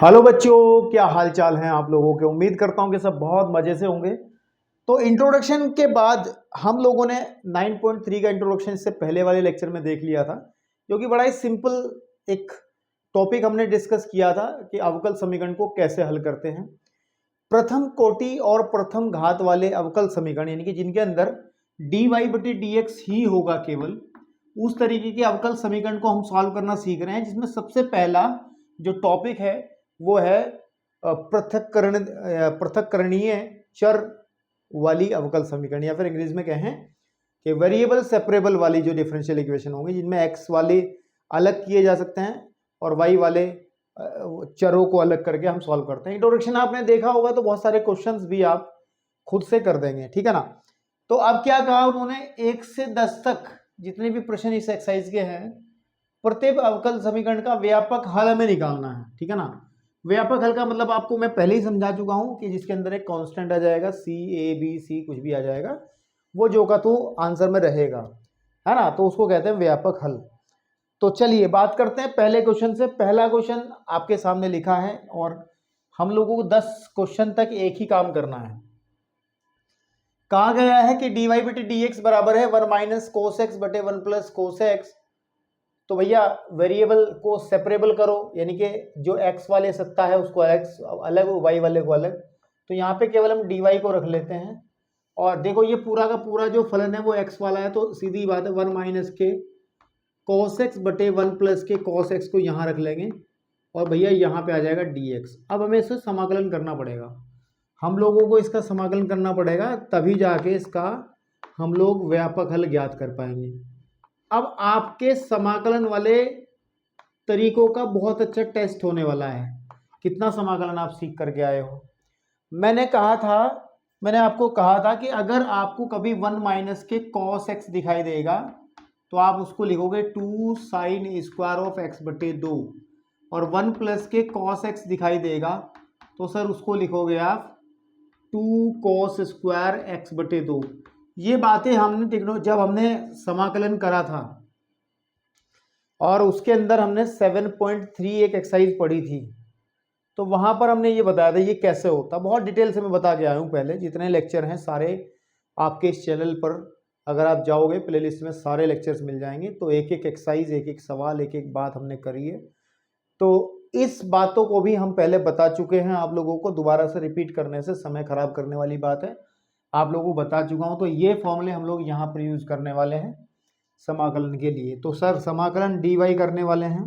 Hello बच्चों, क्या हाल चाल हैं आप लोगों के। उम्मीद करता हूं कि सब बहुत मज़े से होंगे। तो इंट्रोडक्शन के बाद हम लोगों ने 9.3 का इंट्रोडक्शन इससे पहले वाले लेक्चर में देख लिया था, जो कि बड़ा ही सिंपल एक टॉपिक हमने डिस्कस किया था कि अवकल समीकरण को कैसे हल करते हैं। प्रथम कोटि और प्रथम घात वाले अवकल समीकरण, यानी कि जिनके अंदर dy बटी dx ही होगा केवल, उस तरीके के अवकल समीकरण को हम सॉल्व करना सीख रहे हैं, जिसमें सबसे पहला जो टॉपिक है वो है पृथक्करणीय चर वाली अवकल समीकरण, या फिर अंग्रेजी में कहें कि वेरिएबल सेपरेबल वाली जो डिफरेंशियल इक्वेशन होंगी, जिनमें x वाले अलग किए जा सकते हैं और y वाले चरों को अलग करके हम सॉल्व करते हैं। इंट्रोडक्शन आपने देखा होगा तो बहुत सारे क्वेश्चंस भी आप खुद से कर देंगे, ठीक है ना। तो अब क्या कहा उन्होंने, 1 से 10 तक जितने भी प्रश्न इस एक्सरसाइज के हैं, प्रत्येक अवकल समीकरण का व्यापक हल हमें निकालना है, ठीक है ना। व्यापक हल का मतलब आपको मैं पहले ही समझा चुका हूं कि जिसके अंदर एक कांस्टेंट आ जाएगा, सी ए बी सी कुछ भी आ जाएगा, वो जो का तो आंसर में रहेगा, है ना। तो उसको कहते हैं व्यापक हल। तो चलिए बात करते हैं पहले क्वेश्चन से। पहला क्वेश्चन आपके सामने लिखा है और हम लोगों को 10 क्वेश्चन तक एक ही काम करना है। कहा गया है कि dy बटे dx बराबर है 1 माइनस कोस एक्स बटे 1 प्लस कोस एक्स। तो भैया वेरिएबल को सेपरेबल करो, यानी कि जो x वाले सत्ता है उसको अलग y वाले को अलग। तो यहाँ पे केवल हम dy को रख लेते हैं और देखो ये पूरा का पूरा जो फलन है वो x वाला है, तो सीधी बात है 1 माइनस के कॉस एक्स बटे 1 प्लस के कॉस एक्स को यहाँ रख लेंगे और भैया यहाँ पे आ जाएगा dx। अब हमें इसे समाकलन करना पड़ेगा, हम लोगों को इसका समाकलन करना पड़ेगा, तभी जाके इसका हम लोग व्यापक हल ज्ञात कर पाएंगे। अब आपके समाकलन वाले तरीकों का बहुत अच्छा टेस्ट होने वाला है, कितना समाकलन आप सीख करके आए हो। मैंने आपको कहा था कि अगर आपको कभी 1 माइनस के कॉस एक्स दिखाई देगा तो आप उसको लिखोगे 2 साइन स्क्वायर ऑफ एक्स बटे 2, और 1 प्लस के कॉस एक्स दिखाई देगा तो सर उसको लिखोगे आप 2 कॉस स्क्वायर एक्स बटे 2। ये बातें हमने जब हमने समाकलन करा था और उसके अंदर हमने 7.3 एक एक्सरसाइज पढ़ी थी, तो वहां पर हमने ये बताया था ये कैसे होता। बहुत डिटेल से मैं बता के आया हूँ पहले, जितने लेक्चर हैं सारे आपके इस चैनल पर अगर आप जाओगे प्लेलिस्ट में सारे लेक्चर्स मिल जाएंगे। तो एक एक एक्सरसाइज, एक एक सवाल, एक एक बात हमने करी है। तो इस बातों को भी हम पहले बता चुके हैं, आप लोगों को दोबारा से रिपीट करने से समय खराब करने वाली बात है, आप लोगों को बता चुका हूं। तो ये फॉर्मूले हम लोग यहाँ पर यूज करने वाले हैं समाकलन के लिए। तो सर समाकलन dy करने वाले हैं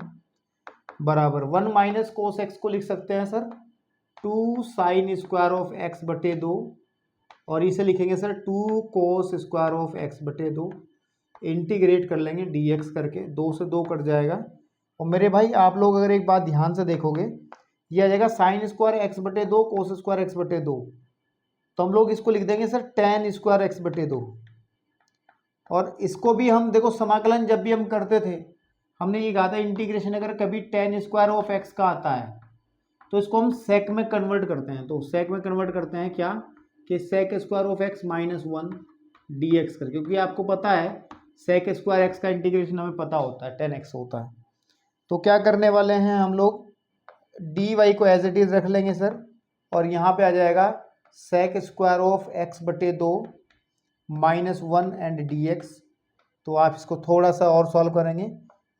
बराबर 1 माइनस कोस एक्स को लिख सकते हैं sir 2 sine square of x बटे 2, और इसे लिखेंगे sir 2 cos square of x बटे 2, इंटीग्रेट कर लेंगे dx करके, 2 से 2 कट जाएगा। और मेरे भाई आप लोग अगर एक बात ध्यान से देखोगे, ये आ जाएगा साइन स्क्वायर एक्स बटे 2 कोस स्क्वायर एक्स बटे 2, तो हम लोग इसको लिख देंगे सर टेन स्क्वायर एक्स बटे 2। और इसको भी हम देखो समाकलन जब भी हम करते थे हमने ये कहा था इंटीग्रेशन अगर कभी टेन स्क्वायर ऑफ एक्स का आता है तो इसको हम सेक में कन्वर्ट करते हैं। तो सेक में कन्वर्ट करते हैं क्या कि sec square of x minus 1 dx करके, क्योंकि आपको पता है सेक स्क्वायर एक्स का इंटीग्रेशन हमें पता होता है 10x होता है। तो क्या करने वाले हैं हम लोग, dy को एज इट इज रख लेंगे सर, और यहाँ पे आ जाएगा सेक स्क्वायर ऑफ एक्स बटे 2 माइनस 1 एंड dx। तो आप इसको थोड़ा सा और सॉल्व करेंगे,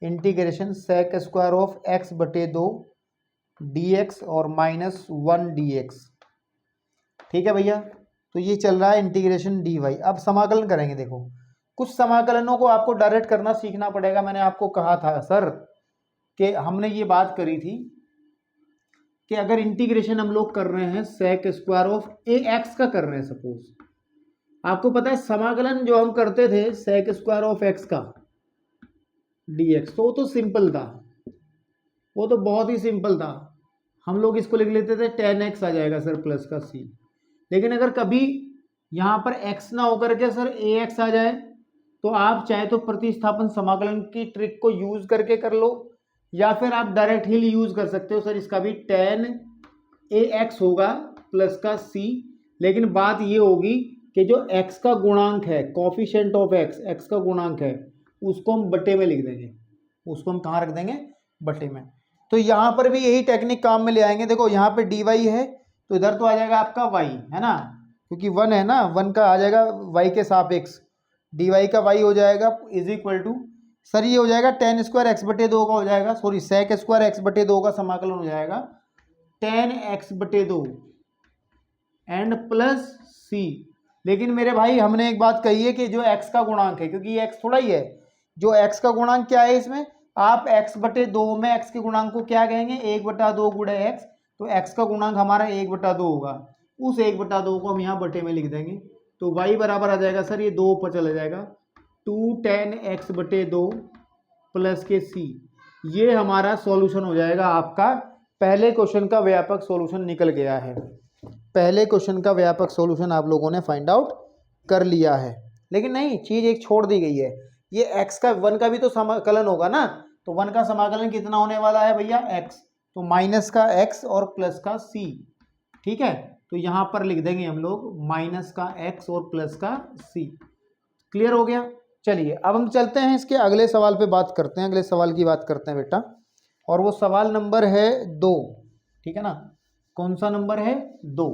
integration sec square of x बटे 2 dx और माइनस 1 dx, ठीक है भैया। तो ये चल रहा है इंटीग्रेशन dy। अब समाकलन करेंगे। देखो कुछ समाकलनों को आपको डायरेक्ट करना सीखना पड़ेगा। मैंने आपको कहा था सर कि हमने ये बात करी थी कि अगर इंटीग्रेशन हम लोग कर रहे हैं sec square of a x का कर रहे हैं, सपोज आपको पता है समाकलन जो हम करते थे सेक स्क्वायर ऑफ एक्स का dx, तो वो तो सिंपल था, वो तो बहुत ही सिंपल था। हम लोग इसको लिख लेते थे 10x आ जाएगा सर प्लस का c। लेकिन अगर कभी यहाँ पर x ना होकर के सर ax आ जाए तो आप चाहे तो प्रतिस्थापन समाकलन की ट्रिक को यूज करके कर लो, या फिर आप डायरेक्ट ही यूज कर सकते हो सर इसका भी 10ax होगा प्लस का c। लेकिन बात ये होगी कि जो x का गुणांक है, कोफिशिएंट ऑफ x का गुणांक है, उसको हम बटे में लिख देंगे। उसको हम कहाँ रख देंगे, बटे में। तो यहाँ पर भी यही टेक्निक काम में ले आएंगे। देखो यहाँ पे dy है तो इधर तो आ जाएगा आपका y, है ना, क्योंकि 1 है ना, 1 का आ जाएगा y के सापेक्ष, dy का y हो जाएगा इज इक्वल टू, सर ये हो जाएगा tan स्क्वायर x बटे 2 का हो जाएगा, सॉरी sec स्क्वायर x बटे 2 का समाकलन हो जाएगा tan x बटे 2 एंड प्लस c। लेकिन मेरे भाई हमने एक बात कही है कि जो x का गुणांक है, क्योंकि ये x थोड़ा ही है, जो x का गुणांक क्या है इसमें, आप x बटे 2 में x के गुणांक को क्या कहेंगे, 1/2 गुणे x, तो x का गुणांक हमारा 1/2 होगा, उस 1/2 को हम यहाँ बटे में लिख देंगे, तो y बराबर आ जाएगा सर, ये 2 ऊपर चला जाएगा 2 tan x बटे 2 प्लस के c। ये हमारा सॉल्यूशन हो जाएगा आपका, पहले क्वेश्चन का व्यापक सॉल्यूशन निकल गया है। पहले क्वेश्चन का व्यापक सॉल्यूशन आप लोगों ने फाइंड आउट कर लिया है। लेकिन नहीं, चीज़ एक छोड़ दी गई है, ये x का 1 का भी तो समाकलन होगा ना, तो 1 का समाकलन कितना होने वाला है भैया x, तो माइनस का x और प्लस का c, ठीक है, तो यहाँ पर लिख देंगे हम लोग माइनस का x और प्लस का c। क्लियर हो गया। चलिए अब हम चलते हैं इसके अगले सवाल पे बात करते हैं, अगले सवाल की बात करते हैं बेटा, और वो सवाल नंबर है 2, ठीक है ना, कौन सा नंबर है 2।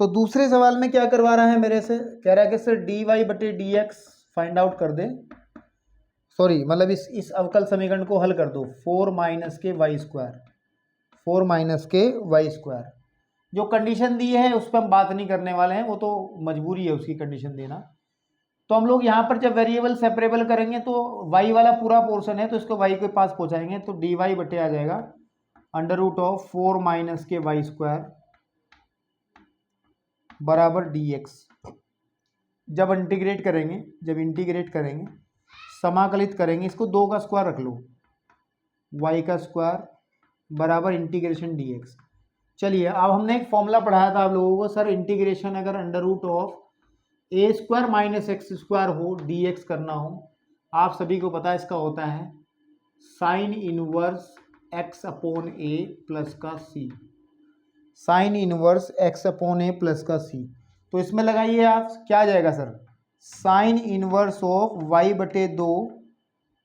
तो दूसरे सवाल में क्या करवा रहा है मेरे से, कह रहा है कि सर dy बटे dx फाइंड आउट कर दे, सॉरी मतलब इस अवकल समीकरण को हल कर दो, 4 माइनस के वाई स्क्वायर, 4 माइनस के वाई स्क्वायर। जो कंडीशन दी है उस पर हम बात नहीं करने वाले हैं, वो तो मजबूरी है उसकी कंडीशन देना। तो हम लोग यहाँ पर जब वेरिएबल सेपरेबल करेंगे तो y वाला पूरा पोर्शन है तो इसको y के पास पहुँचाएंगे, तो dy बटे आ जाएगा √4 माइनस के वाई स्क्वायर बराबर dx। जब इंटीग्रेट करेंगे, समाकलित करेंगे, इसको 2 का स्क्वायर रख लो, y का स्क्वायर बराबर इंटीग्रेशन dx। चलिए अब हमने एक फॉर्मूला पढ़ाया था आप लोगों को, सर इंटीग्रेशन अगर √a² माइनस x² हो, dx करना हो, आप सभी को पता है इसका होता है sign inverse x upon a plus का c, sign inverse x upon a plus का c। तो इसमें लगाइए आप, क्या आ जाएगा sir, sign inverse of y बटे 2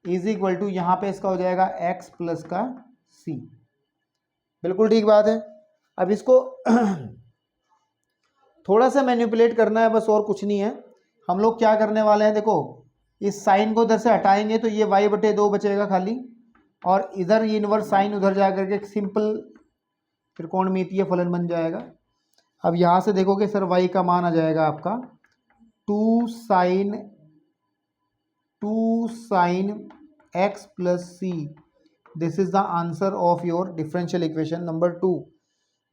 इज इक्वल टू, यहाँ पे इसका हो जाएगा x प्लस का c। बिल्कुल ठीक बात है। अब इसको थोड़ा सा मैनिपुलेट करना है बस, और कुछ नहीं है। हम लोग क्या करने वाले हैं, देखो इस साइन को इधर से हटाएंगे तो ये y बटे 2 बचेगा खाली, और इधर ये इनवर्स साइन उधर जा करके एक सिंपल त्रिकोणमितीय फलन बन जाएगा। अब यहाँ से देखोगे सर y का मान आ जाएगा आपका 2 sine x plus c। This is the answer of your differential equation number 2।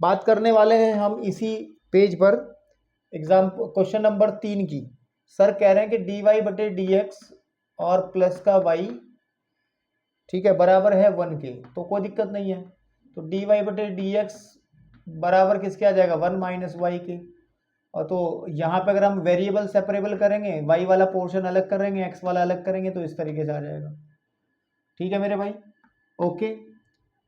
बात करने वाले हैं हम इसी पेज पर एग्जाम क्वेश्चन नंबर 3 की। सर कह रहे हैं कि dy बटे dx और प्लस का y, ठीक है, बराबर है 1 के, तो कोई दिक्कत नहीं है। तो dy बटे dx बराबर किसके आ जाएगा, 1 माइनस वाई के। और तो यहाँ पे अगर हम वेरिएबल सेपरेबल करेंगे, y वाला पोर्शन अलग करेंगे, x वाला अलग करेंगे, तो इस तरीके से आ जाएगा। ठीक है मेरे भाई, ओके।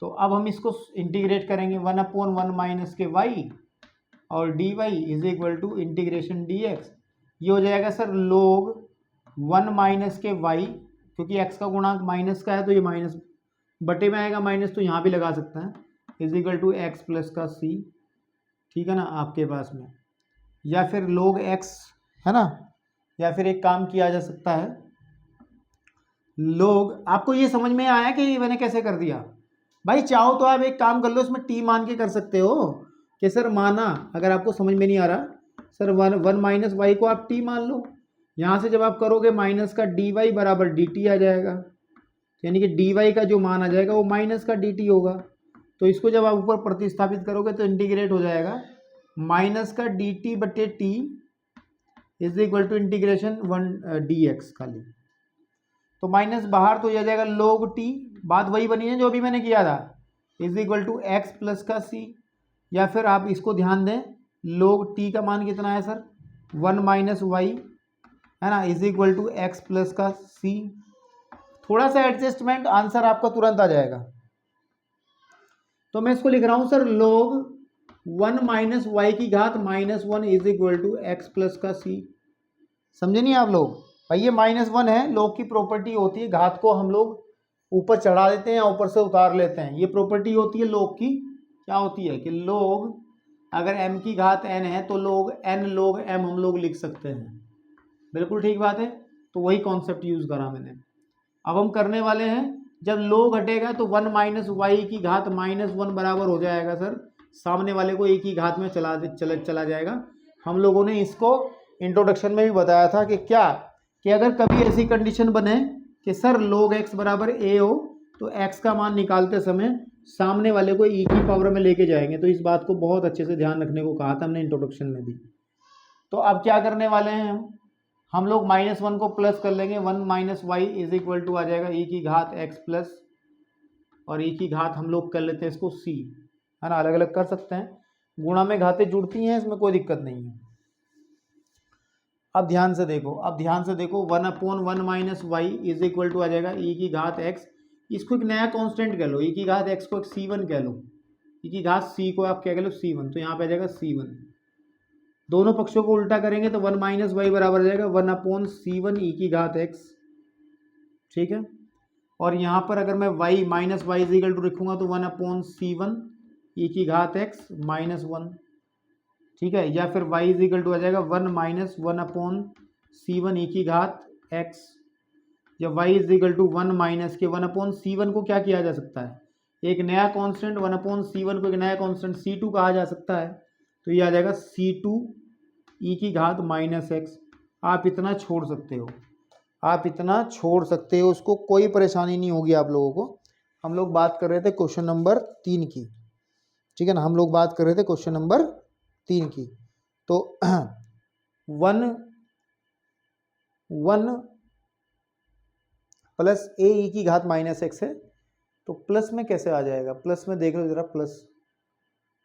तो अब हम इसको इंटीग्रेट करेंगे, 1/1 माइनस के y और dy is equal to integration dx। ये हो जाएगा सर log 1 माइनस के y, क्योंकि x का गुणांक माइनस का है तो ये माइनस बटे में आएगा माइनस, तो यहाँ भी लगा सकते हैं, is equal to x plus का c, ठीक है ना आपके पास में, या फिर log x, है ना, या फिर एक काम किया जा सकता है log। आपको ये समझ में आया कि मैंने कैसे कर दिया भाई? चाहो तो आप एक काम कर लो, इसमें t मान के कर सकते हो कि सर माना, अगर आपको समझ में नहीं आ रहा सर 1 माइनस वाई को आप t मान लो, यहाँ से जब आप करोगे माइनस का dy बराबर dt आ जाएगा, यानी कि dy का जो मान आ जाएगा वो माइनस का dt होगा। तो इसको जब आप ऊपर प्रतिस्थापित करोगे तो इंटीग्रेट हो जाएगा माइनस का dt बटे t is equal to integration 1 dx खाली, तो माइनस बाहर तो आ जाएगा log t, बात वही बनी है जो अभी मैंने किया था, is equal to x plus का c। या फिर आप इसको ध्यान दें, log t का मान कितना है सर, 1 माइनस वाई, है ना, is equal to x plus का c। थोड़ा सा एडजस्टमेंट, आंसर आपका तुरंत आ जाएगा। तो मैं इसको लिख रहा हूं सर log 1 माइनस वाई की घात -1 is equal to x plus का c। समझे नहीं आप लोग? भाई ये -1 है, log की प्रॉपर्टी होती है, घात को हम लोग ऊपर चढ़ा देते हैं या ऊपर से उतार लेते हैं। ये प्रॉपर्टी होती है log की। क्या होती है कि log अगर m की घात n है तो log n log m हम लोग लिख सकते हैं। बिल्कुल ठीक बात है। तो वही कॉन्सेप्ट यूज करा मैंने। अब हम करने वाले हैं, जब log हटेगा तो 1 माइनस वाई की घात -1 बराबर हो जाएगा सर, सामने वाले को एक ही घात में चला जाएगा। हम लोगों ने इसको इंट्रोडक्शन में भी बताया था कि क्या कि अगर कभी ऐसी कंडीशन बने कि सर log x बराबर a हो तो x का मान निकालते समय सामने वाले को e की पावर में लेके जाएंगे। तो इस बात को बहुत अच्छे से ध्यान रखने को कहा था हमने इंट्रोडक्शन में भी। तो अब क्या करने वाले हैं हम लोग -1 को प्लस कर लेंगे, 1 minus Y is equal to आ जाएगा e की घात x प्लस, और e की घात हम लोग कर लेते हैं इसको c, है ना, अलग अलग कर सकते हैं, गुणा में घातें जुड़ती हैं, इसमें कोई दिक्कत नहीं है। अब ध्यान से देखो 1/1 minus Y is equal to आ जाएगा e की घात x, इसको एक नया कांस्टेंट कह लो, e की घात x को एक c1 कह लो, e की घात c को आप क्या कह लो c1, तो यहाँ पे आ जाएगा c1। दोनों पक्षों को उल्टा करेंगे तो 1 माइनस वाई बराबर आ जाएगा 1/c1 e की घात x, ठीक है। और यहाँ पर अगर मैं y minus Y is equal to लिखूंगा तो 1/c1 e की घात x -1, ठीक है। या फिर y इज इक्वल टू आ जाएगा 1 माइनस 1/c1 e की घात x, या y is equal to 1 minus के 1/c1 को क्या किया जा सकता है, एक नया कांस्टेंट 1/c1 को एक नया कांस्टेंट c2 कहा जा सकता है, तो ये आ जाएगा c2 e की घात -x। आप इतना छोड़ सकते हो, उसको कोई परेशानी नहीं होगी आप लोगों को। हम लोग बात कर रहे थे क्वेश्चन नंबर 3 की, ठीक है ना, हम लोग बात कर रहे थे क्वेश्चन नंबर 3 की। तो 1 प्लस a e की घात -x है, तो प्लस में कैसे आ जाएगा, प्लस में देख लो जरा प्लस,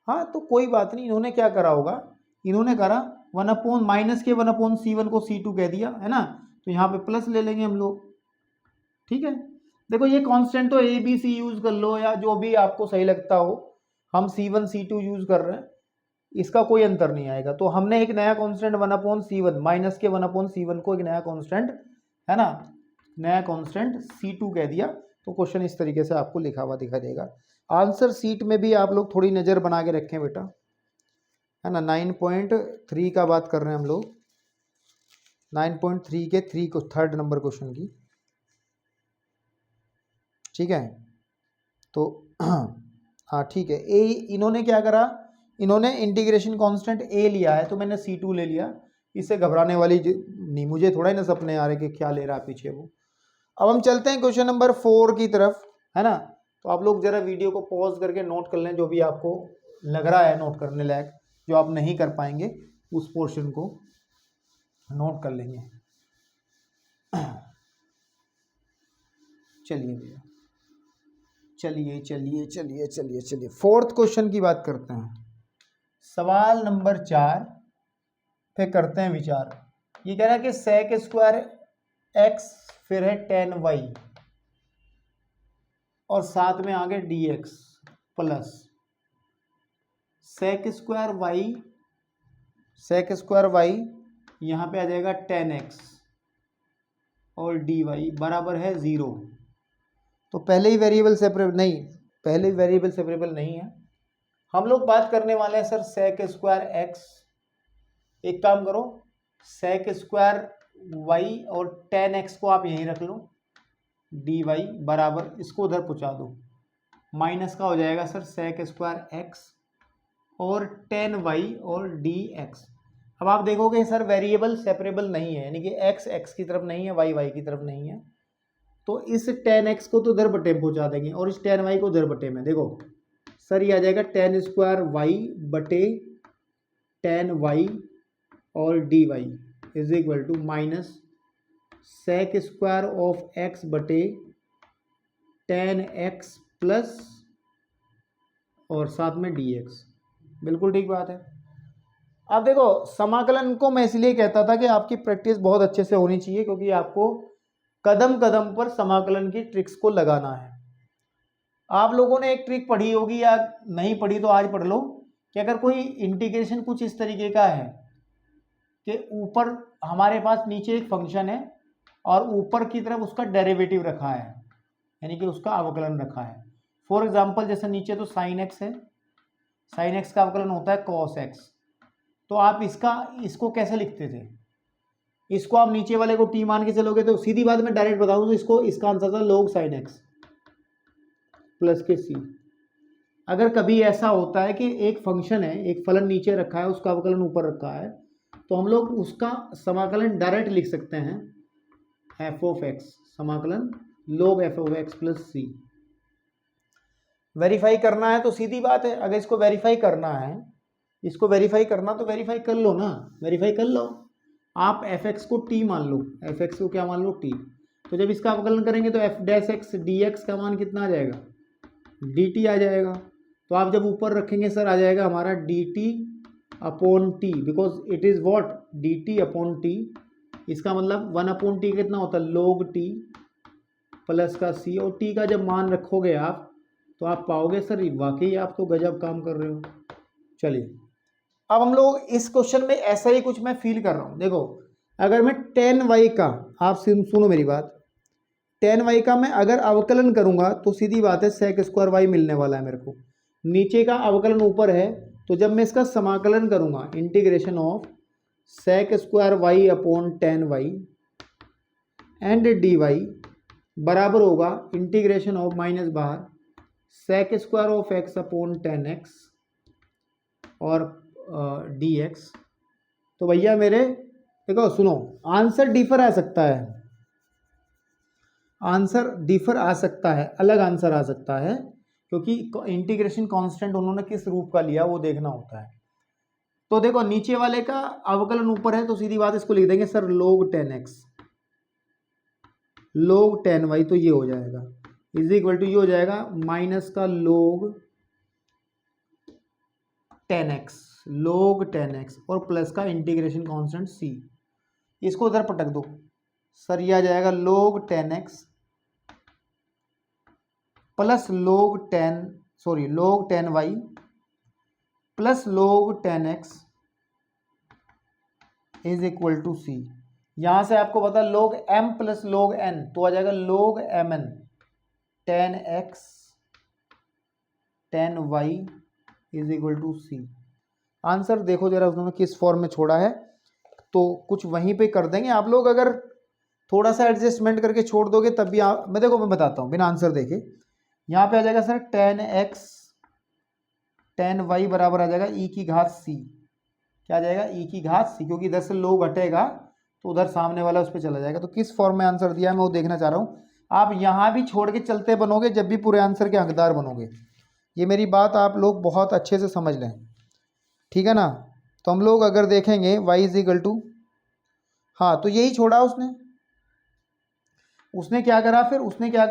हाँ तो कोई बात नहीं, इन्होंने क्या करा होगा, इन्होंने करा 1 माइनस के 1/c1 को c2 कह दिया, है ना, तो यहाँ पे प्लस ले लेंगे हम लोग, ठीक है। देखो ये कांस्टेंट तो a b c यूज कर लो या जो भी आपको सही लगता हो, हम c1 c2 यूज कर रहे हैं, इसका कोई अंतर नहीं आएगा। तो हमने एक नया कांस्टेंट 1/c1 माइनस के 1/c1 को एक नया कांस्टेंट, है ना, नया कांस्टेंट c2 कह दिया। तो क्वेश्चन इस तरीके से आपको लिखा हुआ दिखाई देगा। आंसर शीट में भी आप लोग थोड़ी नज़र बना के रखें बेटा, है ना। 9.3 का बात कर रहे हैं हम लोग, 9.3 के 3 को 3rd नंबर क्वेश्चन की, ठीक है। तो हाँ ठीक है, ए इन्होंने क्या करा, इन्होंने इंटीग्रेशन कांस्टेंट a लिया है, तो मैंने c2 ले लिया। इससे घबराने वाली नहीं, मुझे थोड़ा ही ना सपने आ रहे कि क्या ले रहा है पीछे वो। अब हम चलते हैं क्वेश्चन नंबर 4 की तरफ, है ना। तो आप लोग जरा वीडियो को पॉज करके नोट कर लें, जो भी आपको लग रहा है नोट करने लायक, जो आप नहीं कर पाएंगे उस पोर्शन को नोट कर लेंगे। चलिए भैया, चलिए 4th क्वेश्चन की बात करते हैं। सवाल नंबर 4 पे करते हैं विचार। ये कह रहा है कि सेक स्क्वायर x फिर है tan y और साथ में आगे dx plus sec square y यहाँ पे आ जाएगा tan x और dy बराबर है 0। तो पहले ही वेरिएबल सेपरेबल नहीं है। हम लोग बात करने वाले हैं सर सेक स्क्वायर x, एक काम करो सेक स्क्वायर y और tan x को आप यहीं रख लो, dy बराबर, इसको उधर पहुँचा दो, माइनस का हो जाएगा सर सेक स्क्वायर x और tan y और dx। अब आप देखोगे सर वेरिएबल सेपरेबल नहीं है, यानी कि x x की तरफ नहीं है, y y की तरफ नहीं है, तो इस tan x को तो उधर बटे में पहुँचा देंगे और इस tan y को उधर बटे में। देखो सर ये आ जाएगा tan स्क्वायर y बटे tan y और dy is equal to minus sec square of x बटे tan x प्लस और साथ में dx। बिल्कुल ठीक बात है। अब देखो समाकलन को मैं इसलिए कहता था कि आपकी प्रैक्टिस बहुत अच्छे से होनी चाहिए, क्योंकि आपको कदम कदम पर समाकलन की ट्रिक्स को लगाना है। आप लोगों ने एक ट्रिक पढ़ी होगी या नहीं पढ़ी तो आज पढ़ लो, कि अगर कोई इंटीग्रेशन कुछ इस तरीके का है कि ऊपर हमारे पास नीचे एक फंक्शन है और ऊपर की तरफ उसका डेरिवेटिव रखा है, यानी कि उसका अवकलन रखा है। फॉर एग्जाम्पल जैसे नीचे तो साइन एक्स है, साइन एक्स का अवकलन होता है कॉस एक्स, तो आप इसको कैसे लिखते थे, इसको आप नीचे वाले को टी मान के चलोगे तो सीधी बात मैं डायरेक्ट बताऊं तो इसका आंसर था log साइन एक्स प्लस के सी। अगर कभी ऐसा होता है कि एक फंक्शन है, एक फलन नीचे रखा है, उसका अवकलन ऊपर रखा है, तो हम लोग उसका समाकलन डायरेक्ट लिख सकते हैं एफ ऑफ एक्स, समाकलन log f of x plus c. Verify करना है तो सीधी बात है, अगर इसको वेरीफाई करना है, इसको वेरीफाई करना तो वेरीफाई कर लो ना, वेरीफाई कर लो। आप एफ एक्स को टी मान लो, एफ एक्स को क्या मान लो टी, तो जब इसका अवकलन करेंगे तो F dash x D x का मान कितना आ जाएगा, डी टी आ जाएगा। तो आप जब ऊपर रखेंगे सर आ जाएगा हमारा D T upon T, because it is what D T upon T, इसका मतलब 1 अपॉन टी कितना होता है log टी प्लस का सी, और टी का जब मान रखोगे आप तो आप पाओगे सर वाकई आप तो गजब काम कर रहे हो। चलिए अब हम लोग इस क्वेश्चन में ऐसा ही कुछ मैं फील कर रहा हूँ। देखो अगर मैं tan y का, आप सुनो मेरी बात, tan y का मैं अगर अवकलन करूँगा तो सीधी बात है sec स्क्वायर y मिलने वाला है मेरे को, नीचे का अवकलन ऊपर है, तो जब मैं इसका समाकलन करूँगा integration of sec square y upon tan y and d y बराबर होगा इंटीग्रेशन ऑफ माइनस बाहर sec square of x upon tan x और डी एक्स। तो भैया मेरे देखो सुनो, आंसर डिफर आ सकता है, आंसर डिफर आ सकता है, अलग आंसर आ सकता है, क्योंकि इंटीग्रेशन कांस्टेंट उन्होंने किस रूप का लिया वो देखना होता है। तो देखो नीचे वाले का अवकलन ऊपर है तो सीधी बात इसको लिख देंगे sir log tan x log tan y, तो ये हो जाएगा इज इक्वल टू ये हो जाएगा माइनस का log tan x log tan x और प्लस का इंटीग्रेशन कांस्टेंट c, इसको उधर पटक दो सर, ये आ जाएगा log tan x plus log tan y plus log tan x is equal to c। यहां से आपको पता log m plus log n तो आ जाएगा log mn tan x tan y is equal to c। Answer देखो जरा उन्होंने किस फॉर्म में छोड़ा है, तो कुछ वहीं पे कर देंगे आप लोग, अगर थोड़ा सा एडजस्टमेंट करके छोड़ दोगे तब भी मैं बताता हूँ बिना आंसर देखे। यहाँ पे आ जाएगा sir tan x tan y बराबर आ जाएगा e की घात c, क्या आ जाएगा e की घात c, क्योंकि इधर से log हटेगा तो उधर सामने वाला उस पर चला जाएगा। तो किस फॉर्म में आंसर दिया है मैं वो देखना चाह रहा हूँ। आप यहाँ भी छोड़ के चलते बनोगे जब भी पूरे आंसर के हकदार बनोगे, ये मेरी बात आप लोग बहुत अच्छे से समझ लें, ठीक है ना। तो हम लोग अगर देखेंगे y इज इक्वल टू, हाँ तो यही छोड़ा उसने क्या करा, फिर उसने क्या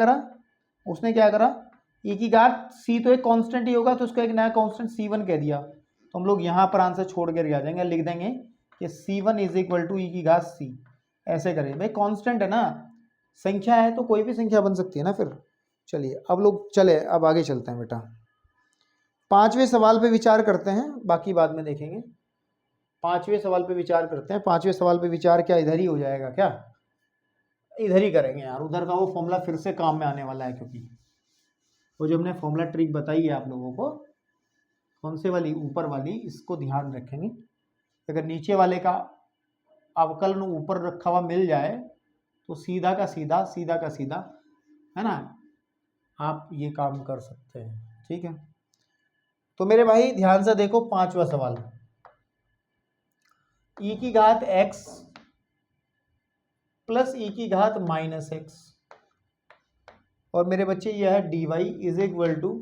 करा e की घात c तो एक कांस्टेंट ही होगा तो उसको एक नया कांस्टेंट c1 कह दिया। तो हम लोग यहाँ पर आंसर छोड़ कर आ जाएंगे, लिख देंगे कि c1 is equal to e की घात c, ऐसे करें भाई, कांस्टेंट है ना, संख्या है तो कोई भी संख्या बन सकती है ना फिर। चलिए अब आगे चलते हैं बेटा, पांचवें सवाल पे विचार करते हैं, बाकी बाद में देखेंगे। पांचवें सवाल पे विचार करते हैं। पांचवें सवाल पे विचार क्या इधर ही हो जाएगा, क्या इधर ही करेंगे यार, उधर का वो फॉर्मूला फिर से काम में आने वाला है, क्योंकि वो जो हमने फॉर्मूला ट्रिक बताई है आप लोगों को, कौन से वाली, ऊपर वाली, इसको ध्यान रखेंगे। अगर नीचे वाले का अवकलन ऊपर रखा हुआ मिल जाए तो सीधा का सीधा है ना, आप ये काम कर सकते हैं, ठीक है। तो मेरे भाई ध्यान से देखो, पांचवा सवाल, e की घात x प्लस e की घात माइनस x, और मेरे बच्चे यह है dy is equal to,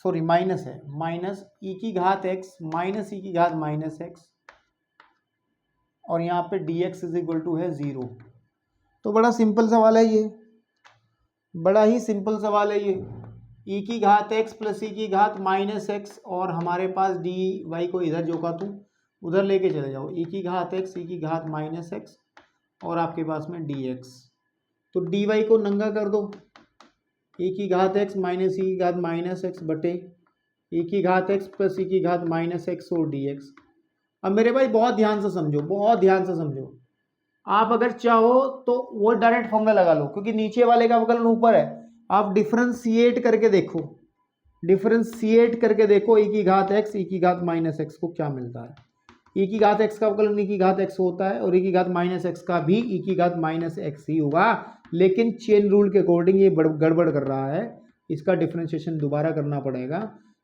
sorry minus है, माइनस e की घात x माइनस e की घात माइनस x, और यहाँ पे dx इज इक्वल टू है 0। तो बड़ा सिंपल सवाल है ये, बड़ा ही सिंपल सवाल है ये, e की घात x प्लस e की घात माइनस x, और हमारे पास dy को इधर जोका तू उधर लेके चले जाओ, e की घात x e की घात माइनस x, और आपके पास में dx। तो dy को नंगा कर दो, e की घात x माइनस e की घात माइनस x बटे e की घात x प्लस e की घात माइनस x और dx। अब मेरे भाई बहुत ध्यान से समझो, बहुत ध्यान से समझो, आप अगर चाहो तो वो डायरेक्ट फॉर्मूला लगा लो, क्योंकि नीचे वाले का अवकलन ऊपर है। आप डिफरेंशिएट करके देखो, डिफरेंशिएट करके देखो e की घात x e की घात माइनस एक्स को क्या मिलता है। e की घात x का अवकलन e की घात x होता है और e की घात माइनस एक्स का भी e की घात माइनस एक्स ही होगा, लेकिन चेन रूल के अकॉर्डिंग ये गड़बड़ कर रहा है, इसका डिफरेंशिएशन दोबारा करना पड़ेगा।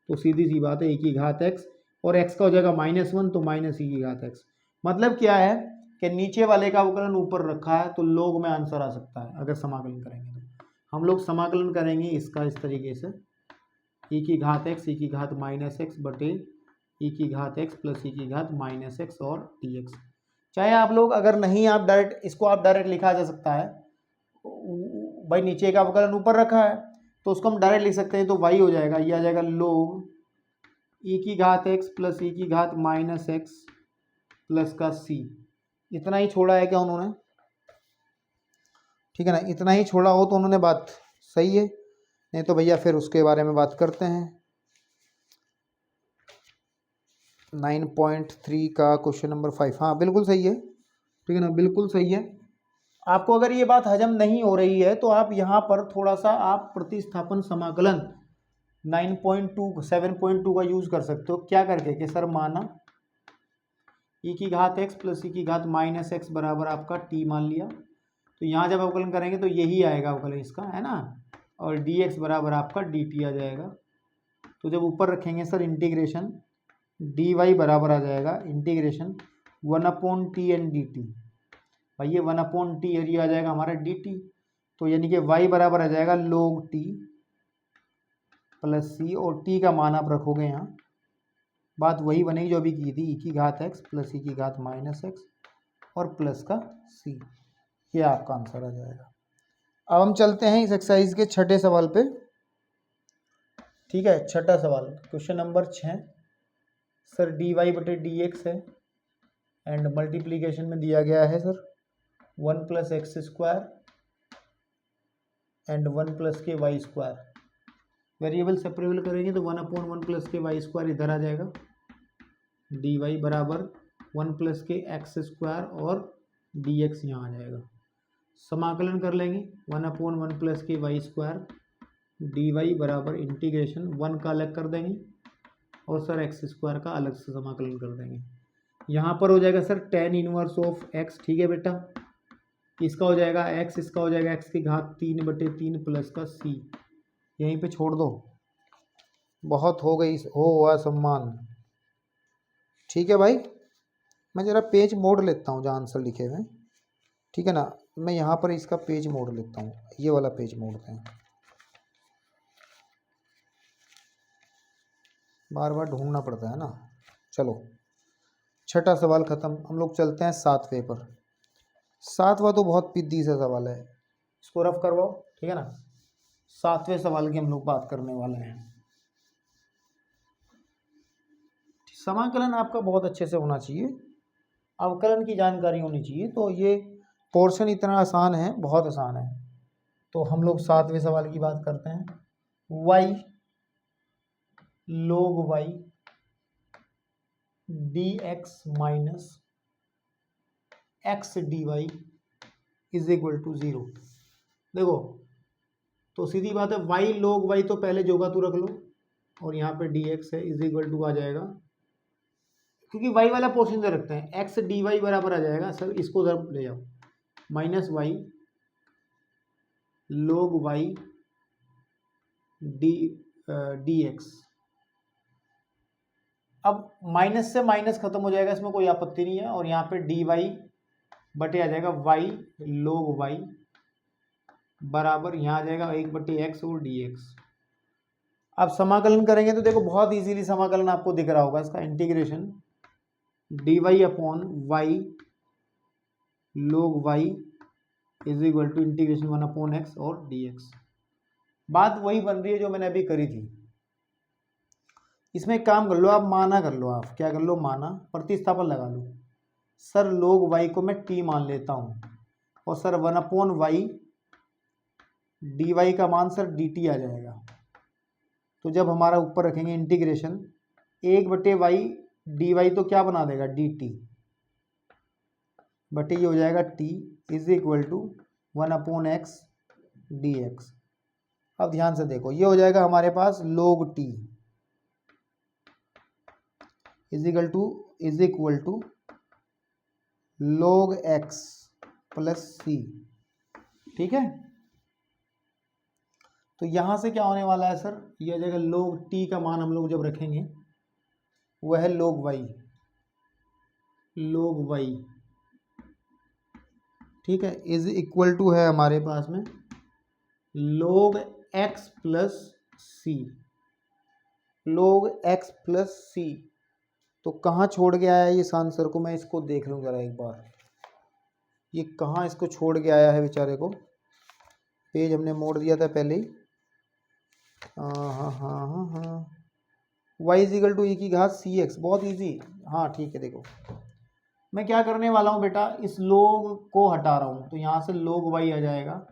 तो सीधी सी बात है e की घात x और x का हो जाएगा -1 तो माइनस e की घात x। मतलब क्या है कि नीचे वाले का अवकलन ऊपर रखा है तो log में आंसर आ सकता है अगर समाकलन करेंगे तो। हम लोग समाकलन करेंगे इसका इस तरीके से, e की घात x e की घात माइनस एक्स बटे e की घात x प्लस e की घात माइनस एक्स और dx। चाहे आप लोग अगर नहीं, आप डायरेक्ट इसको आप डायरेक्ट लिखा जा सकता है, भाई नीचे का अवकलन ऊपर रखा है तो उसको हम डायरेक्ट लिख सकते हैं, तो y हो जाएगा, ये आ जाएगा log e की घात x प्लस e की घात माइनस एक्स प्लस का c। इतना ही छोड़ा है क्या उन्होंने, ठीक है ना, इतना ही छोड़ा हो तो उन्होंने बात सही है, नहीं तो भैया फिर उसके बारे में बात करते हैं। 9.3 का क्वेश्चन नंबर 5, हाँ बिल्कुल सही है, ठीक है ना, बिल्कुल सही है। आपको अगर ये बात हजम नहीं हो रही है तो आप यहाँ पर थोड़ा सा आप प्रतिस्थापन समाकलन 9.2 7.2 का यूज कर सकते हो। क्या करके कि सर माना e की घात x प्लस e की घात माइनस एक्स बराबर आपका t मान लिया, तो यहाँ जब अवकलन करेंगे तो यही आएगा अवकलन इसका, है ना, और dx बराबर आपका dt आ जाएगा। तो जब ऊपर रखेंगे सर इंटीग्रेशन dy बराबर आ जाएगा इंटीग्रेशन 1/t एंड dt, भाई ये 1/t और ये आ जाएगा हमारा dt, तो यानी कि y बराबर आ जाएगा log t प्लस c, और t का मान आप रखोगे यहाँ, बात वही बनेगी जो अभी की थी, e की घात x प्लस e की घात माइनस एक्स और प्लस का c, ये आपका आंसर आ जाएगा। अब हम चलते हैं इस एक्सरसाइज के छठे सवाल पे, ठीक है, छठा सवाल क्वेश्चन नंबर 6। सर dy बटे dx है एंड मल्टीप्लीकेशन में दिया गया है sir 1 plus x square and 1 plus के वाई स्क्वायर। वेरिएबल सेपरेबल करेंगे तो 1/1 प्लस के वाई स्क्वायर इधर आ जाएगा, dy बराबर 1 प्लस के एक्स स्क्वायर और dx यहाँ आ जाएगा। समाकलन कर लेंगे 1/1 प्लस के वाई स्क्वायर dy बराबर इंटीग्रेशन 1 का अलग कर देंगे और सर एक्स स्क्वायर का अलग से समाकलन कर देंगे। यहाँ पर हो जाएगा sir tan inverse of x, ठीक है बेटा, इसका हो जाएगा x, इसका हो जाएगा x की घात 3/3 प्लस का c, यहीं पे छोड़ दो, बहुत हो गई हो हुआ सम्मान, ठीक है भाई। मैं ज़रा पेज मोड़ लेता हूँ जहाँ आंसर लिखे हुए, ठीक है ना, मैं यहाँ पर इसका पेज मोड़ लेता हूँ, ये वाला पेज मोड़ते हैं, बार बार ढूंढना पड़ता है ना। चलो छठा सवाल ख़त्म, हम लोग चलते हैं सातवें पर। सातवां तो बहुत पिद्दी सा सवाल है, इसको रफ करवाओ, ठीक है ना। सातवें सवाल की हम लोग बात करने वाले हैं। समाकलन आपका बहुत अच्छे से होना चाहिए, अवकलन की जानकारी होनी चाहिए, तो ये पोर्शन इतना आसान है, बहुत आसान है। तो हम लोग सातवें सवाल की बात करते हैं। y log y dx minus x d y is equal to 0। देखो तो सीधी बात है, y log y तो पहले जोगा तू रख लो और यहाँ पे dx है इज इक्वल टू आ जाएगा, क्योंकि y वाला पोर्शन इधर रखते हैं, x dy बराबर आ जाएगा सर, इसको उधर ले जाओ, minus y log y dx। अब माइनस से माइनस खत्म हो जाएगा, इसमें कोई आपत्ति नहीं है, और यहाँ पे dy बटे आ जाएगा y log y बराबर यहाँ आ जाएगा 1/x और dx। अब समाकलन करेंगे तो देखो बहुत इजीली समाकलन आपको दिख रहा होगा, इसका integration dy upon y log y is equal to integration 1/x और dx। बात वही बन रही है जो मैंने अभी करी थी। इसमें एक काम कर लो आप, माना कर लो, आप क्या कर लो, माना प्रतिस्थापन लगा लो। सर log y को मैं t मान लेता हूँ और सर 1/y dy का मान सर dt आ जाएगा। तो जब हमारा ऊपर रखेंगे इंटीग्रेशन 1/y dy तो क्या बना देगा dt, बटे ये हो जाएगा t is equal to 1/x dx। अब ध्यान से देखो, ये हो जाएगा हमारे पास log t is equal to log x plus C. ठीक है, तो यहां से क्या होने वाला है सर, ये हो जाएगा log t का मान हम लोग जब रखेंगे वह है log y। ठीक है, इज इक्वल टू है हमारे पास में log x प्लस सी। तो कहाँ छोड़ के आया है इस आंसर को, मैं इसको देख लूँ ज़रा एक बार, ये कहाँ इसको छोड़ के आया है बेचारे को। पेज हमने मोड़ दिया था पहले ही। हाँ, y is equal to e की घात सी एक्स, बहुत इजी। हाँ ठीक है, देखो मैं क्या करने वाला हूँ बेटा, इस log को हटा रहा हूँ, तो यहाँ से log y आ जाएगा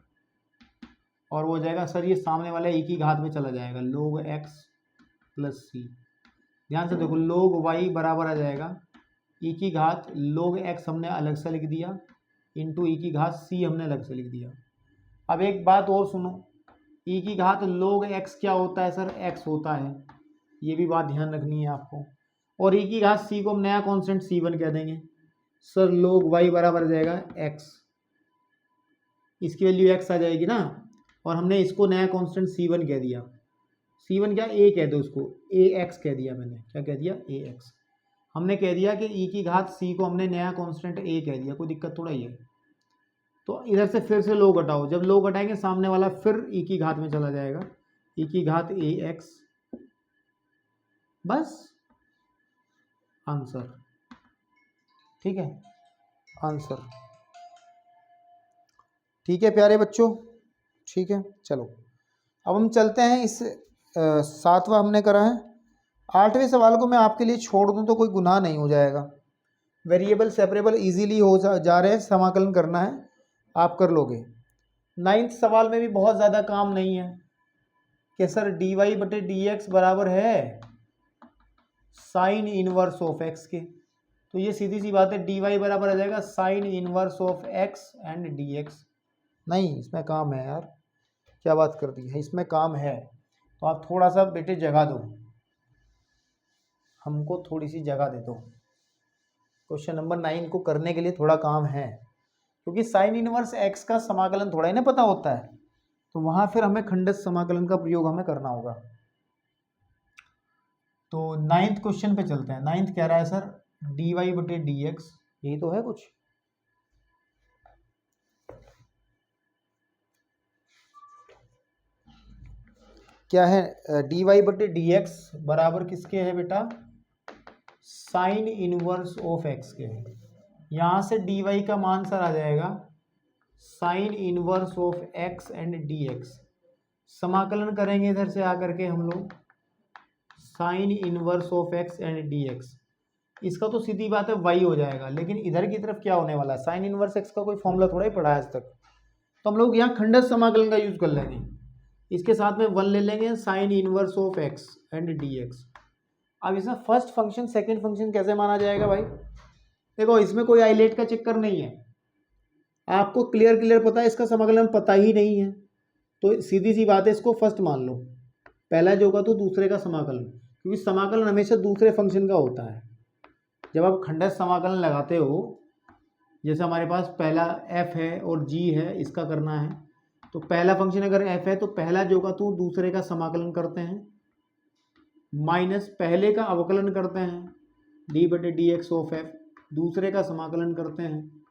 और वो हो जाएगा सर ये सामने वाला e की घात में चला जाएगा log x प्लस सी। ध्यान से देखो log y बराबर आ जाएगा e की घात log x हमने अलग से लिख दिया इंटू e की घात c हमने अलग से लिख दिया। अब एक बात और सुनो, e की घात log x क्या होता है सर, x होता है, ये भी बात ध्यान रखनी है आपको। और e की घात c को हम नया कांस्टेंट c1 कह देंगे। सर log y बराबर आ जाएगा x, इसकी वैल्यू x आ जाएगी ना, और हमने इसको नया कांस्टेंट c1 कह दिया। c1 क्या, a कह दो उसको, ax कह दिया मैंने, क्या कह दिया, ax। हमने कह दिया कि e की घात c को हमने नया कांस्टेंट a कह दिया, कोई दिक्कत थोड़ा ही है। तो इधर से फिर से log हटाओ, जब log हटाएंगे सामने वाला फिर e की घात में चला जाएगा, e की घात ax, बस आंसर। ठीक है, आंसर। ठीक है प्यारे बच्चों, ठीक है, चलो अब हम चलते हैं इस 7वां हमने करा है। 8वें सवाल को मैं आपके लिए छोड़ दूं तो कोई गुनाह नहीं हो जाएगा। वेरिएबल सेपरेबल इजीली हो जा रहे हैं, समाकलन करना है, आप कर लोगे। 9th सवाल में भी बहुत ज़्यादा काम नहीं है कि सर dy बटे dx बराबर है साइन इनवर्स ऑफ x के, तो ये सीधी सी बात है, dy बराबर आ जाएगा sign inverse of x and dx। नहीं, इसमें काम है यार, क्या बात कर दी है, इसमें काम है, तो आप थोड़ा सा बेटे जगह दो, हमको थोड़ी सी जगह दे दो। क्वेश्चन नंबर 9 को करने के लिए थोड़ा काम है, क्योंकि साइन इनवर्स x का समाकलन थोड़ा ही ना पता होता है, तो वहाँ फिर हमें खंडस समाकलन का प्रयोग हमें करना होगा। तो 9th क्वेश्चन पे चलते हैं। 9th कह रहा है सर dy बटे dx, यही तो है कुछ, क्या है, dy बटे dx बराबर किसके है बेटा, साइन इनवर्स ऑफ x के है। यहाँ से dy का मान सर आ जाएगा sign inverse of x and dx। समाकलन करेंगे इधर से आकर के हम लोग sign inverse of x and dx, इसका तो सीधी बात है y हो जाएगा, लेकिन इधर की तरफ क्या होने वाला है, साइन इनवर्स x का कोई फॉर्मूला थोड़ा ही पढ़ा है आज तक, तो हम लोग यहाँ खंडस समाकलन का यूज कर लेंगे, इसके साथ में 1 ले लेंगे sign inverse of x and dx। अब इसमें फर्स्ट फंक्शन सेकंड फंक्शन कैसे माना जाएगा भाई, देखो इसमें कोई आइलेट का चक्कर नहीं है, आपको क्लियर पता है, इसका समाकलन पता ही नहीं है, तो सीधी सी बात है, इसको फर्स्ट मान लो, पहला जो होगा तो दूसरे का समाकलन, क्योंकि समाकलन हमेशा दूसरे फंक्शन का होता है। जब आप खंडस समाकलन लगाते हो, जैसे हमारे पास पहला f है और g है, इसका करना है, तो पहला फंक्शन अगर f है तो पहला जो होगा तो दूसरे का समाकलन करते हैं, माइनस पहले का अवकलन करते हैं d बटे डी एक्स ऑफ f, दूसरे का समाकलन करते हैं,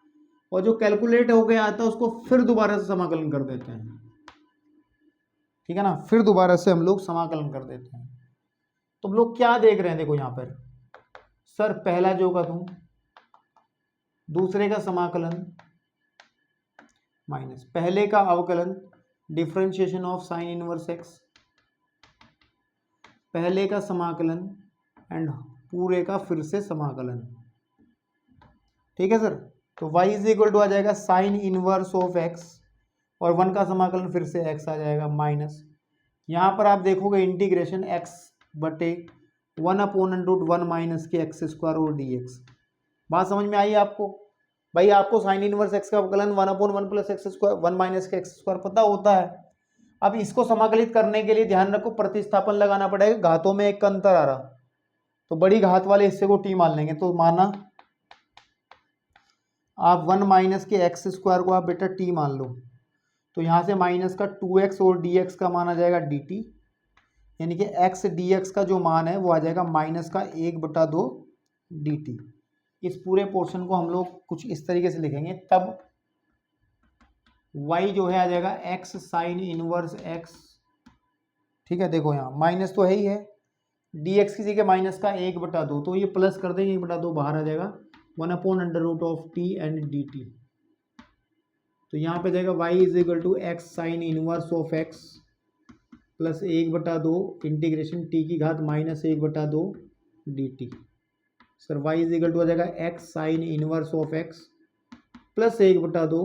और जो कैलकुलेट हो गया आता है उसको फिर दोबारा से समाकलन कर देते हैं। ठीक है ना, फिर दोबारा से हम लोग समाकलन कर देते हैं। तो हम लोग क्या देख रहे हैं, देखो यहाँ पर सर पहला जो होगा तुम दूसरे का समाकलन माइनस पहले का अवकलन, differentiation of sine inverse x, पहले का समाकलन एंड पूरे का फिर से समाकलन। ठीक है सर, तो y इज इक्वल टू आ जाएगा साइन इनवर्स ऑफ x और 1 का समाकलन फिर से x आ जाएगा माइनस, यहाँ पर आप देखोगे इंटीग्रेशन x बटे 1/√1 माइनस के x² और dx। बात समझ में आई आपको, भाई आपको साइन इनवर्स एक्स का अवकलन 1/1 प्लस एक्स स्क्वायर 1 माइनस के एक्स स्क्वायर पता होता है। अब इसको समाकलित करने के लिए ध्यान रखो प्रतिस्थापन लगाना पड़ेगा, घातों में एक का अंतर आ रहा, तो बड़ी घात वाले हिस्से को टी मान लेंगे। तो माना आप 1 माइनस के एक्स स्क्वायर को आप बेटा टी मान लो, तो यहाँ से माइनस का 2x और dx का मान आ जाएगा dt, यानी कि x dx का जो मान है वो आ जाएगा माइनस का 1/2 dt। इस पूरे पोर्शन को हम लोग कुछ इस तरीके से लिखेंगे, तब y जो है आ जाएगा x साइन इनवर्स x। ठीक है, देखो यहाँ माइनस तो है ही है, dx की जगह माइनस का 1/2, तो ये प्लस कर देंगे 1/2 बाहर आ जाएगा 1/√t एंड dt। तो यहाँ पे जाएगा y is equal to x sine inverse of x plus 1/2 integration t की घात minus 1/2 dt। Sir y is equal to आ जाएगा X sine inverse of x plus 1/2,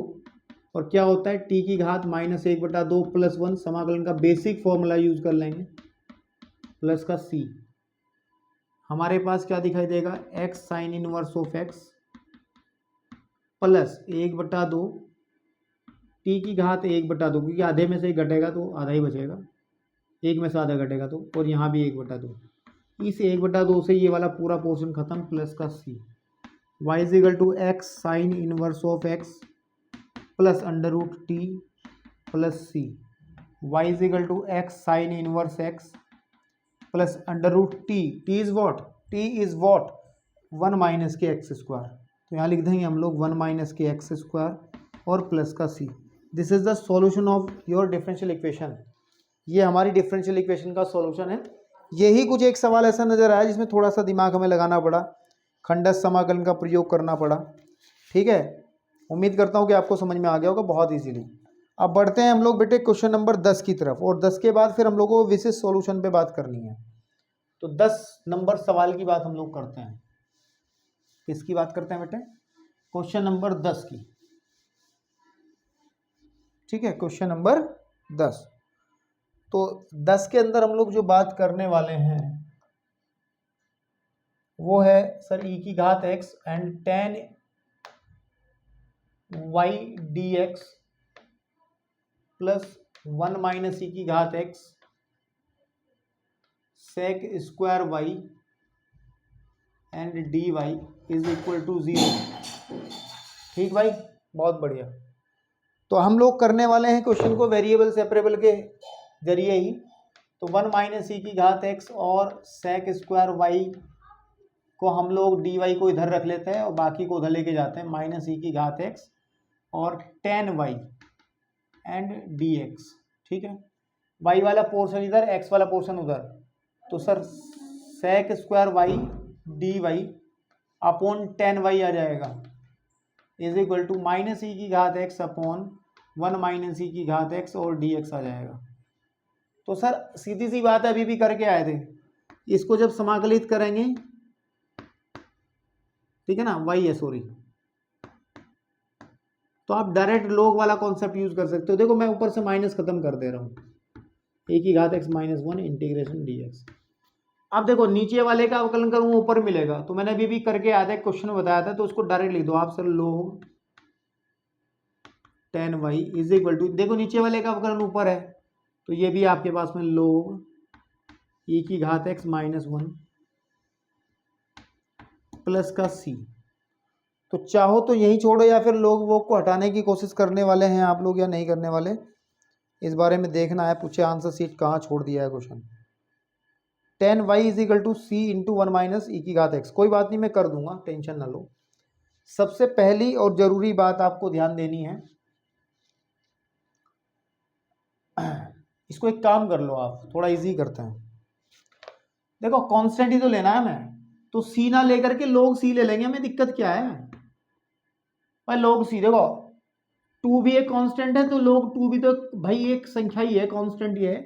और क्या होता है t की घात माइनस 1/2 प्लस 1, समाकलन का बेसिक फॉर्मूला यूज कर लेंगे, प्लस का c। हमारे पास क्या दिखाई देगा x sine inverse of x plus 1/2 T की घात 1/2, क्योंकि आधे में से ही घटेगा तो आधा ही बचेगा, एक में से आधा घटेगा तो, और यहाँ भी 1/2, इस 1/2 से ये वाला पूरा पोर्शन खत्म, प्लस का c। y is equal to x sine inverse of x plus √t plus c। y is equal to x sine inverse x plus √t, t is what, t is what 1 minus के x square, तो यहाँ लिख देंगे हम लोग 1 minus के x square और plus का c। This is the solution of your differential equation. ये हमारी डिफरेंशियल इक्वेशन का सॉल्यूशन है। यही कुछ एक सवाल ऐसा नजर आया जिसमें थोड़ा सा दिमाग हमें लगाना पड़ा, खंडस समाकलन का प्रयोग करना पड़ा। ठीक है, उम्मीद करता हूँ कि आपको समझ में आ गया होगा बहुत इजीली। अब बढ़ते हैं हम लोग बेटे क्वेश्चन नंबर 10 की तरफ, और 10 के बाद फिर हम लोगों को विशेष सॉल्यूशन पे बात करनी है। तो 10 नंबर सवाल की बात हम लोग करते हैं। किसकी बात करते हैं बेटे? क्वेश्चन नंबर 10 की। ठीक है, क्वेश्चन नंबर 10। तो 10 के अंदर हम लोग जो बात करने वाले हैं वो है सर e की घात x and tan y dx plus 1 minus e की घात x sec square y and dy is equal to 0। ठीक भाई, बहुत बढ़िया। तो हम लोग करने वाले हैं क्वेश्चन को वेरिएबल सेपरेबल के जरिए ही। तो 1 माइनस ई की घात x और sec स्क्वायर y को हम लोग dy को इधर रख लेते हैं और बाकी को उधर लेके जाते हैं, माइनस ई की घात x और tan y एंड dx। ठीक है, y वाला पोर्शन इधर, x वाला पोर्शन उधर, तो sir sec square y dy upon tan y आ जाएगा is equal to minus E की घात x अपॉन 1 माइनस ई की घात x और dx आ जाएगा। तो सर सीधी सी बात है, अभी भी करके आए थे, इसको जब समाकलित करेंगे, ठीक है ना, y है सॉरी, तो आप डायरेक्ट लोग वाला कॉन्सेप्ट यूज कर सकते हो। देखो मैं ऊपर से माइनस खत्म कर दे रहा हूँ, ए की घात x माइनस 1 इंटीग्रेशन dx। अब देखो नीचे वाले का अवकलन करूँ ऊपर मिलेगा, तो मैंने अभी भी करके आया था, क्वेश्चन बताया था, तो उसको डायरेक्ट लिख दो आप sir log tan y is equal to, देखो नीचे वाले का अवकलन ऊपर है तो ये भी आपके पास में log e की घात x माइनस 1 प्लस का c। तो चाहो तो यही छोड़ो या फिर लोग वो को हटाने की कोशिश करने वाले हैं आप लोग या नहीं करने वाले, इस बारे में देखना है। पूछे आंसर सीट कहाँ छोड़ दिया है question. tan y is equal to c into 1 minus E की घात x, कोई बात नहीं मैं कर दूंगा, टेंशन ना लो। सबसे पहली और जरूरी बात आपको ध्यान देनी है, इसको एक काम कर लो आप, थोड़ा इजी करते हैं। देखो कांस्टेंट ही तो लेना है हमें, तो c ना लेकर के लोग c ले लेंगे, हमें दिक्कत क्या है भाई। लोग c, देखो 2 भी एक कांस्टेंट है, तो लोग 2 भी तो भाई एक संख्या ही है, कांस्टेंट ही है।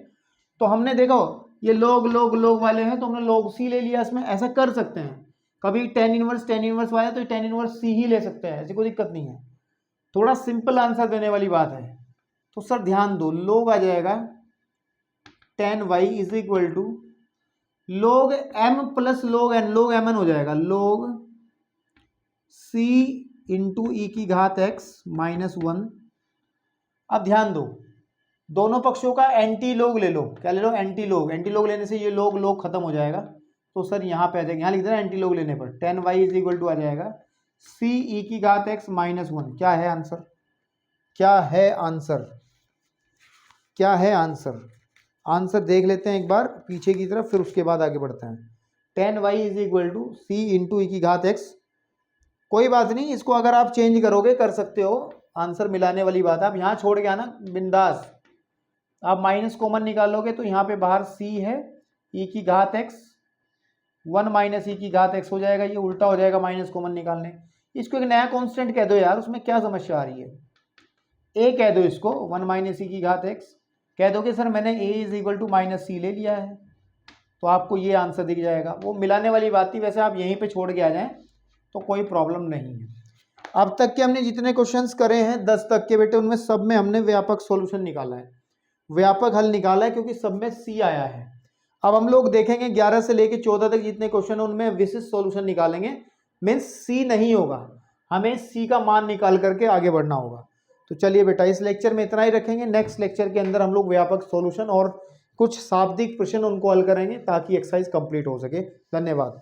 तो हमने देखो ये लोग वाले हैं, तो हमने लोग c ले लिया। इसमें ऐसा कर सकते हैं, कभी tan इनवर्स वाले तो tan इनवर्स c ही ले सकते हैं, ऐसी कोई दिक्कत नहीं है। थोड़ा सिंपल आंसर देने वाली बात है। तो सर ध्यान दो, लोग आ जाएगा tan y is equal to log m plus log n हो जाएगा, log c इंटू ई की घात x माइनस 1। अब ध्यान दो, दोनों पक्षों का एंटी लोग ले लो। क्या ले लो? एंटी लोग। एंटी लोग लेने से ये लोग खत्म हो जाएगा, तो सर यहाँ पे आ जाएगा, यहाँ लिख देना एंटी लोग लेने पर 10y इज इक्वल टू आ जाएगा सी ई की घात x माइनस 1। क्या है आंसर? क्या है आंसर? क्या है आंसर? आंसर देख लेते हैं एक बार पीछे की तरफ, फिर उसके बाद आगे बढ़ते हैं। 10y is equal to C into E की घात x। कोई बात नहीं, इसको अगर आप चेंज करोगे कर सकते हो, आंसर मिलाने वाली बात है। आप यहाँ छोड़ के आना बिंदास। आप माइनस कॉमन निकालोगे तो यहाँ पे बाहर c है, e की घात x 1 माइनस ई की घात x हो जाएगा, ये उल्टा हो जाएगा माइनस कॉमन निकालने। इसको एक नया कांस्टेंट कह दो यार, उसमें क्या समस्या आ रही है? a कह दो इसको, 1 माइनस ई की घात x कह दोगे सर मैंने a is equal to minus C ले लिया है, तो आपको ये आंसर दिख जाएगा। वो मिलाने वाली बात थी, वैसे आप यहीं पे छोड़ के आ जाएं तो कोई प्रॉब्लम नहीं है। अब तक के हमने जितने क्वेश्चंस करे हैं 10 तक के बेटे, उनमें सब में हमने व्यापक सॉल्यूशन निकाला है, व्यापक हल निकाला है, क्योंकि सब में सी आया है। अब हम लोग देखेंगे 11 से लेके 14 तक जितने क्वेश्चन है उनमें विशिष्ट सॉल्यूशन निकालेंगे। मीन्स सी नहीं होगा, हमें सी का मान निकाल करके आगे बढ़ना होगा। तो चलिए बेटा, इस लेक्चर में इतना ही रखेंगे। नेक्स्ट लेक्चर के अंदर हम लोग व्यापक सॉल्यूशन और कुछ शाब्दिक प्रश्न उनको हल करेंगे ताकि एक्सरसाइज कंप्लीट हो सके। धन्यवाद।